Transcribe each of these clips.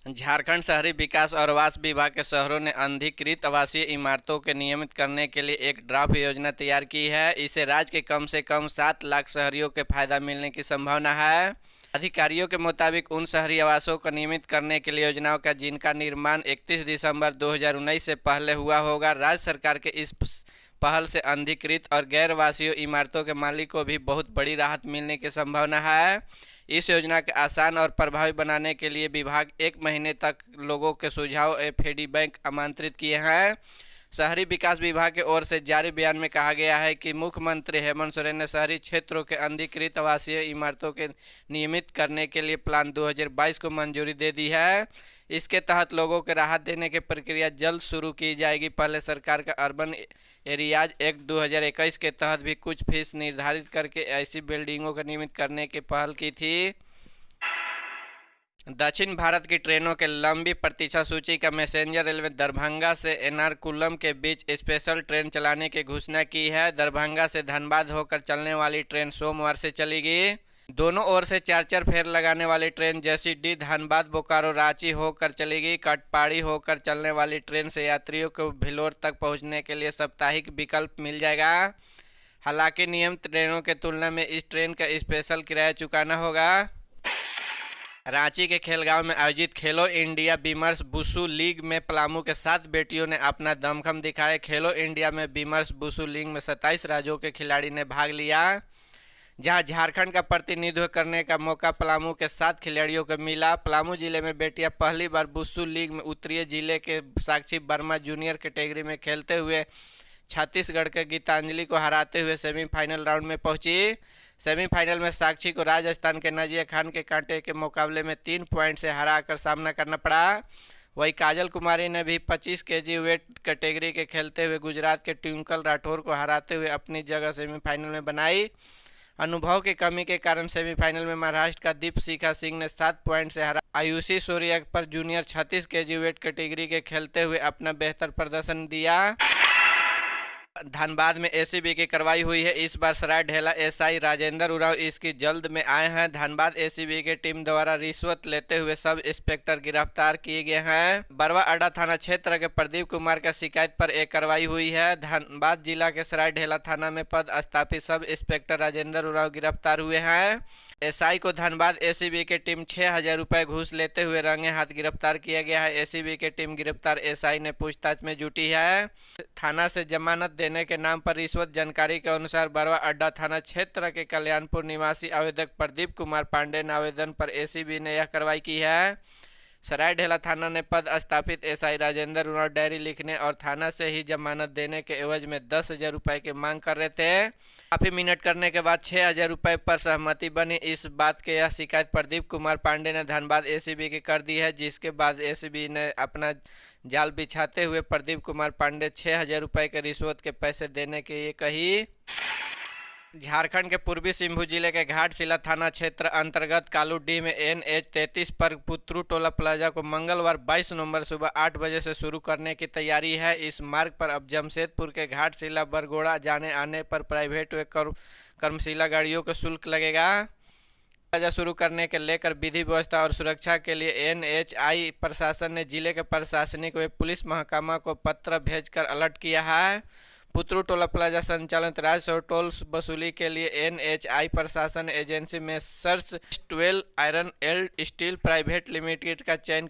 झारखंड शहरी विकास और आवास विभाग के शहरों ने अनधिकृत आवासीय इमारतों के नियमित करने के लिए एक ड्राफ्ट योजना तैयार की है। इससे राज्य के कम से कम 7 लाख शहरियों के फायदा मिलने की संभावना है। अधिकारियों के मुताबिक उन शहरी आवासों को नियमित करने के लिए योजनाओं का जिनका निर्माण 31 दिसंबर 2019 से पहले हुआ होगा। राज्य सरकार के इस पहल से अनधिकृत और गैर आवासीय इमारतों के मालिक को भी बहुत बड़ी राहत मिलने की संभावना है। इस योजना के आसान और प्रभावी बनाने के लिए विभाग 1 महीने तक लोगों के सुझाव फीडबैक आमंत्रित किए हैं। शहरी विकास विभाग की ओर से जारी बयान में कहा गया है कि मुख्यमंत्री हेमंत सोरेन ने शहरी क्षेत्रों के अनधिकृत आवासीय इमारतों के नियमित करने के लिए प्लान 2022 को मंजूरी दे दी है। इसके तहत लोगों को राहत देने की प्रक्रिया जल्द शुरू की जाएगी। पहले सरकार का अर्बन एरियाज एक्ट 2021 के तहत भी कुछ फीस निर्धारित करके ऐसी बिल्डिंगों को नियमित करने की पहल की थी। दक्षिण भारत की ट्रेनों के लंबी प्रतीक्षा सूची का मैसेंजर रेलवे दरभंगा से एर्नाकुलम के बीच स्पेशल ट्रेन चलाने की घोषणा की है। दरभंगा से धनबाद होकर चलने वाली ट्रेन सोमवार से चलेगी। दोनों ओर से 4-4 फेर लगाने वाली ट्रेन जैसी डी धनबाद बोकारो रांची होकर चलेगी। कटपाड़ी होकर चलने वाली ट्रेन से यात्रियों को भिलोर तक पहुंचने के लिए साप्ताहिक विकल्प मिल जाएगा। हालांकि नियमित ट्रेनों के तुलना में इस ट्रेन का स्पेशल किराया चुकाना होगा। रांची के खेलगांव में आयोजित खेलो इंडिया विमर्श वुशु लीग में पलामू के 7 बेटियों ने अपना दमखम दिखाया। खेलो इंडिया में विमर्श वुशु लीग में 27 राज्यों के खिलाड़ी ने भाग लिया, जहां झारखंड का प्रतिनिधित्व करने का मौका पलामू के 7 खिलाड़ियों को मिला। पलामू जिले में बेटियां पहली बार वुशु लीग में उतरी। जिले के साक्षी वर्मा जूनियर कैटेगरी में खेलते हुए छत्तीसगढ़ के गीतांजलि को हराते हुए सेमीफाइनल राउंड में पहुंची। सेमीफाइनल में साक्षी को राजस्थान के नजिया खान के कांटे के मुकाबले में 3 पॉइंट से हराकर सामना करना पड़ा। वहीं काजल कुमारी ने भी 25 केजी वेट कैटेगरी के खेलते हुए गुजरात के ट्विंकल राठौर को हराते हुए अपनी जगह सेमीफाइनल में बनाई। अनुभव की कमी के कारण सेमीफाइनल में महाराष्ट्र का दीपशिखा सिंह ने 7 पॉइंट से हरा। आयुषी सूर्या पर जूनियर 36 केजी वेट कैटेगरी के खेलते हुए अपना बेहतर प्रदर्शन दिया। धनबाद में एसीबी की कार्रवाई हुई है। इस बार सरायढेला एसआई राजेंद्र उरांव इसकी जल्द में आए हैं। धनबाद एसीबी की टीम द्वारा रिश्वत लेते हुए सब इंस्पेक्टर गिरफ्तार किए गए हैं। बरवा अड्डा थाना क्षेत्र के प्रदीप कुमार का शिकायत पर एक कार्रवाई हुई है। धनबाद जिला के सरायढेला थाना में पदस्थापित सब इंस्पेक्टर राजेंद्र उरांव गिरफ्तार हुए हैं। एसआई को धनबाद एसीबी की टीम 6,000 रुपये घूस लेते हुए रंगे हाथ गिरफ्तार किया गया है। एसीबी की टीम गिरफ्तार एसआई ने पूछताछ में जुटी है। थाना से जमानत देने के नाम पर रिश्वत। जानकारी के अनुसार बरवा अड्डा थाना क्षेत्र के कल्याणपुर निवासी आवेदक प्रदीप कुमार पांडे ने आवेदन पर एसीबी ने यह कार्रवाई की है। सरायढेला थाना ने पद स्थापित एसआई राजेंद्र उरांव डायरी लिखने और थाना से ही जमानत देने के एवज में 10,000 रुपये की मांग कर रहे थे। काफी मिनट करने के बाद 6,000 रुपये पर सहमति बनी। इस बात के यह शिकायत प्रदीप कुमार पांडे ने धनबाद एसीबी की कर दी है, जिसके बाद एसीबी ने अपना जाल बिछाते हुए प्रदीप कुमार पांडे 6,000 रुपये के रिश्वत के पैसे देने के लिए कही। झारखंड के पूर्वी सिंहभूम जिले के घाटशिला थाना क्षेत्र अंतर्गत कालूडीह में NH 33 पर पुत्रू टोला प्लाजा को मंगलवार 22 नवंबर सुबह 8 बजे से शुरू करने की तैयारी है। इस मार्ग पर अब जमशेदपुर के घाटशिला बरगोड़ा जाने आने पर प्राइवेट व कर्मशिला गाड़ियों को शुल्क लगेगा। प्लाजा शुरू करने के लेकर विधि व्यवस्था और सुरक्षा के लिए NHI प्रशासन ने जिले के प्रशासनिक व पुलिस महकमा को पत्र भेजकर अलर्ट किया है। पुत्रू टोला प्लाजा संचालित राजस्व और टोल वसूली के लिए NHI प्रशासन एजेंसी में सर्च 12 आयरन एल्ड स्टील प्राइवेट लिमिटेड का चयन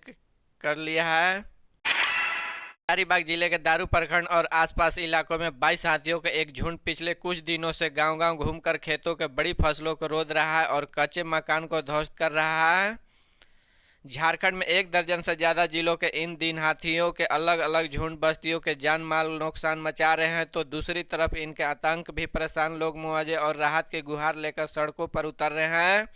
कर लिया है। हजारीबाग जिले के दारू प्रखंड और आसपास इलाकों में 22 हाथियों का एक झुंड पिछले कुछ दिनों से गांव-गांव घूमकर खेतों के बड़ी फसलों को रोध रहा है और कच्चे मकान को ध्वस्त कर रहा है। झारखंड में 1 दर्जन से ज़्यादा जिलों के इन दिन हाथियों के अलग अलग झुंड बस्तियों के जान माल नुकसान मचा रहे हैं, तो दूसरी तरफ इनके आतंक भी परेशान लोग मुआवजे और राहत की गुहार लेकर सड़कों पर उतर रहे हैं।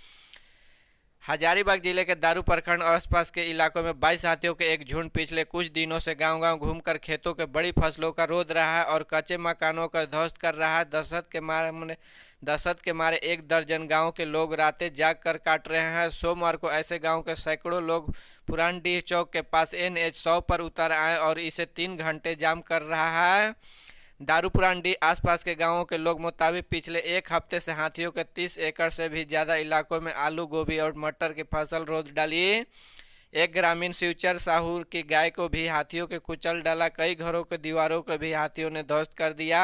हजारीबाग जिले के दारू प्रखंड और आसपास के इलाकों में 22 हाथियों के एक झुंड पिछले कुछ दिनों से गांव-गांव घूमकर खेतों के बड़ी फसलों का रोध रहा है और कच्चे मकानों का ध्वस्त कर रहा है। दहशत के मारे 1 दर्जन गांव के लोग रातें जाग कर काट रहे हैं। सोमवार को ऐसे गांव के सैकड़ों लोग पुरानडीह चौक के पास NH 100 पर उतर आए और इसे 3 घंटे जाम कर रहा है। दारू पुरानडीह आसपास के गांवों के लोग मुताबिक पिछले 1 हफ्ते से हाथियों के 30 एकड़ से भी ज़्यादा इलाकों में आलू, गोभी और मटर की फसल रोध डाली। एक ग्रामीण शिवचर साहू की गाय को भी हाथियों के कुचल डाला। कई घरों के दीवारों को भी हाथियों ने ध्वस्त कर दिया।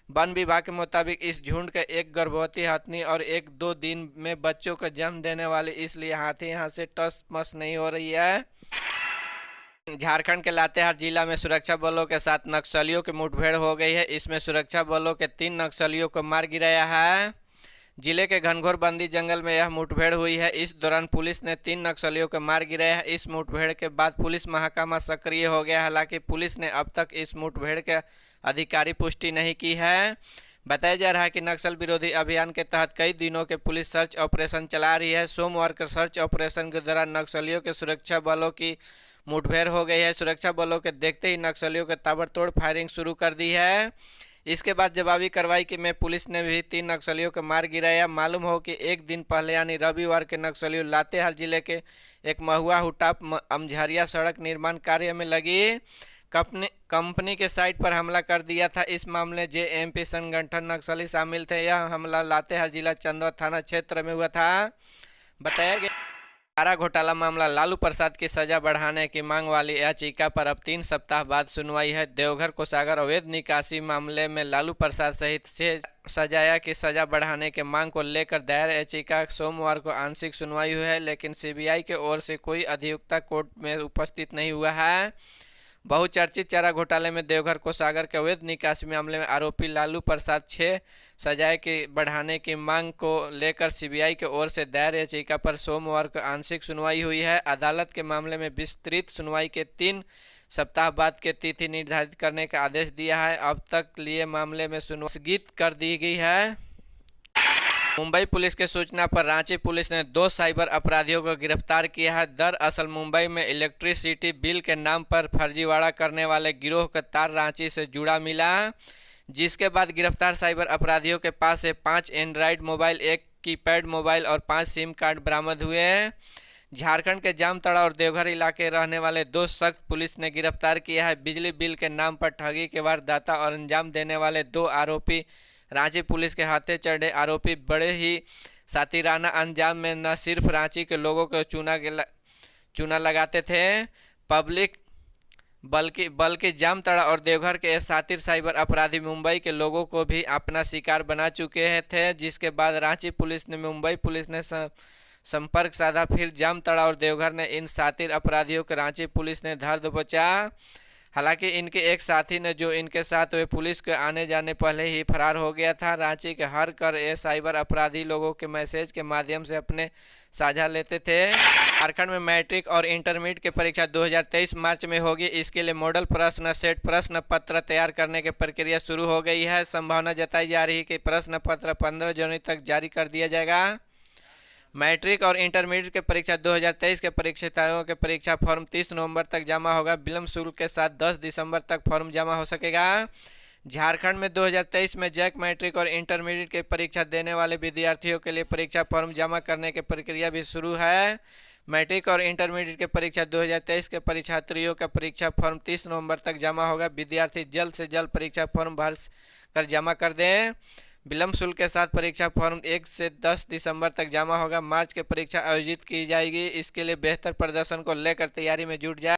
वन विभाग के मुताबिक इस झुंड के एक गर्भवती हथनी और एक 2 दिन में बच्चों को जन्म देने वाली, इसलिए हाथी यहाँ से टस मस नहीं हो रही है। झारखंड के लातेहार जिला में सुरक्षा बलों के साथ नक्सलियों की मुठभेड़ हो गई है। इसमें सुरक्षा बलों के 3 नक्सलियों को मार गिराया है। जिले के घनघोर बंदी जंगल में यह मुठभेड़ हुई है। इस दौरान पुलिस ने 3 नक्सलियों को मार गिराया है। इस मुठभेड़ के बाद पुलिस महकमा सक्रिय हो गया। हालांकि पुलिस ने अब तक इस मुठभेड़ के अधिकारी पुष्टि नहीं की है। बताया जा रहा है कि नक्सल विरोधी अभियान के तहत कई दिनों के पुलिस सर्च ऑपरेशन चला रही है। सोमवार को सर्च ऑपरेशन के दौरान नक्सलियों के सुरक्षा बलों की मुठभेड़ हो गई है। सुरक्षा बलों के देखते ही नक्सलियों के ताबड़तोड़ फायरिंग शुरू कर दी है। इसके बाद जवाबी कार्रवाई में पुलिस ने भी 3 नक्सलियों को मार गिराया। मालूम हो कि एक दिन पहले यानी रविवार के नक्सलियों लातेहार जिले के एक महुआ हुटाप अमझरिया सड़क निर्माण कार्य में लगी कंपनी के साइट पर हमला कर दिया था। इस मामले में जेएमपी संगठन नक्सली शामिल थे। यह हमला लातेहार जिला चंदवा थाना क्षेत्र में हुआ था। बताया गया चारा घोटाला मामला लालू प्रसाद की सजा बढ़ाने की मांग वाली याचिका पर अब 3 सप्ताह बाद सुनवाई है। देवघर कोषागार अवैध निकासी मामले में लालू प्रसाद सहित 6 सजाया की सजा बढ़ाने के मांग को लेकर दायर याचिका सोमवार को आंशिक सुनवाई हुई है, लेकिन सीबीआई की ओर से कोई अधिवक्ता कोर्ट में उपस्थित नहीं हुआ है। बहुचर्चित चारा घोटाले में देवघर कोषागार के अवैध निकासी मामले में आरोपी लालू प्रसाद 6 सजाए के बढ़ाने की मांग को लेकर सीबीआई की ओर से दायर याचिका पर सोमवार को आंशिक सुनवाई हुई है। अदालत के मामले में विस्तृत सुनवाई के 3 सप्ताह बाद के तिथि निर्धारित करने का आदेश दिया है। अब तक लिए मामले में सुनवाई स्थगित कर दी गई है। मुंबई पुलिस के सूचना पर रांची पुलिस ने 2 साइबर अपराधियों को गिरफ्तार किया है। दरअसल मुंबई में इलेक्ट्रिसिटी बिल के नाम पर फर्जीवाड़ा करने वाले गिरोह का तार रांची से जुड़ा मिला, जिसके बाद गिरफ्तार साइबर अपराधियों के पास से 5 एंड्रॉयड मोबाइल, 1 कीपैड मोबाइल और 5 सिम कार्ड बरामद हुए। झारखंड के जामताड़ा और देवघर इलाके रहने वाले 2 शख्स पुलिस ने गिरफ्तार किया है। बिजली बिल के नाम पर ठगी के वारदात और अंजाम देने वाले 2 आरोपी रांची पुलिस के हाथे चढ़े। आरोपी बड़े ही सातिराना अंजाम में न सिर्फ रांची के लोगों को चूना लगाते थे बल्कि जामताड़ा और देवघर के शातिर साइबर अपराधी मुंबई के लोगों को भी अपना शिकार बना चुके थे, जिसके बाद रांची पुलिस ने मुंबई पुलिस ने संपर्क साधा। फिर जामताड़ा और देवघर ने इन शातिर अपराधियों को रांची पुलिस ने धर दबोचा। हालांकि इनके एक साथी ने जो इनके साथ हुए पुलिस के आने जाने पहले ही फरार हो गया था। रांची के हर कर ये साइबर अपराधी लोगों के मैसेज के माध्यम से अपने साझा लेते थे। झारखंड में मैट्रिक और इंटरमीडिएट की परीक्षा 2023 मार्च में होगी। इसके लिए मॉडल प्रश्न सेट प्रश्न पत्र तैयार करने की प्रक्रिया शुरू हो गई है। संभावना जताई जा रही है कि प्रश्न पत्र 15 जनवरी तक जारी कर दिया जाएगा। मैट्रिक और इंटरमीडिएट के परीक्षा 2023 के परीक्षार्थियों के परीक्षा फॉर्म 30 नवंबर तक जमा होगा। विलम्ब शुल्क के साथ 10 दिसंबर तक फॉर्म जमा हो सकेगा। झारखंड में 2023 में जैक मैट्रिक और इंटरमीडिएट की परीक्षा देने वाले विद्यार्थियों के लिए परीक्षा फॉर्म जमा करने की प्रक्रिया भी शुरू है। मैट्रिक और इंटरमीडिएट की परीक्षा 2023 के परीक्षार्थियों का परीक्षा फॉर्म 30 नवंबर तक जमा होगा। विद्यार्थी जल्द से जल्द परीक्षा फॉर्म भर कर जमा कर दें। विलम्ब शुल्क के साथ परीक्षा फॉर्म 1 से 10 दिसंबर तक जमा होगा। मार्च की परीक्षा आयोजित की जाएगी। इसके लिए बेहतर प्रदर्शन को लेकर तैयारी में जुट जाए।